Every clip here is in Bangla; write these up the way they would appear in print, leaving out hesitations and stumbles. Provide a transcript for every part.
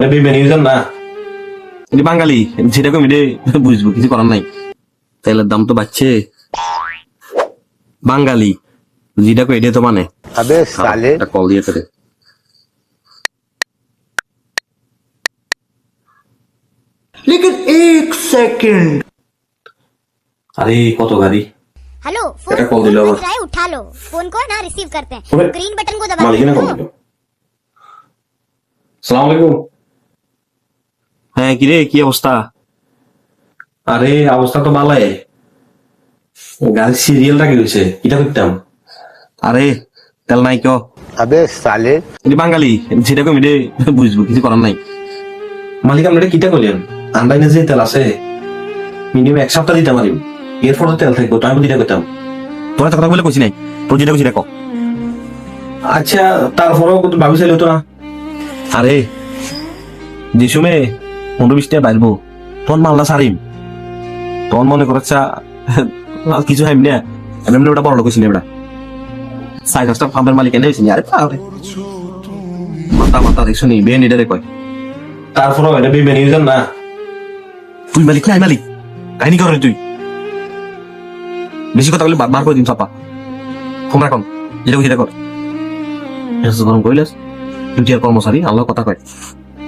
নিউজন না এটি বাঙালি যেটা কমি রে বুঝবো কিছু করার নাই তেলের দাম তো বাড়ছে বাঙালি যেটা কই এটা তো মানে अबे साले কল দিয়ে তোরে लेकिन एक सेकंड আরে কত গাড়ি हेलो फोन बेटा कॉल दिलो। बज रहा है उठा लो फोन को ना रिसीव करते हैं ओए, ग्रीन बटन को दबा মালিক না কল দিল সালাম আলাইকুম হ্যাঁ কি রে কি অবস্থা আরে অবস্থা তো ভালোই গাড়ি সিরিয়ালটা কি হয়েছে এটা করতাম আরে তেল নাই কেউ अबे साले এটি বাঙালি যেটা কমি রে বুঝবো কিছু করার নাই মালিক আপনারা কিটা করলেন অনলাইনে যে তেল আছে মিনিমাম এক সপ্তাহ দিতে পারি এরপর তো তেল থাকবো তো আমি দিটা করতাম তোরা তো কথা বলে কইছি নাই তোর যেটা কইছি দেখো আচ্ছা তারপরেও কিন্তু ভাবি চাইলে তো না আরে যে সময় 15-20 টাকা বাড়বো তখন মালটা সারিম তখন মনে করছে কিছু হাইম না এমনি ওটা বড় লোক ছিল ওটা সাইকেলটা ফার্মের মালিক এনে হয়েছে আরে পারে মাথা মাথা দেখছো নি বেন এটারে কয় তারপরেও এটা বিবে নিউজন না তুই মালিক নাই মালিক কাহিনী করে তুই বেশি কথা বলে বার করে দিন চাপা ফোন রাখন যেটা যেটা কর গরম কইলাস তুই আর কর্মচারী আল্লাহ কথা কয়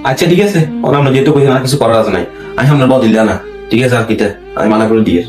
আচ্ছা ঠিক আছে ওরা আমরা যেহেতু কইছি না কিছু করার আছে নাই আমি আপনার বদল না ঠিক আছে আর কিটা আমি মানা করে দিয়ে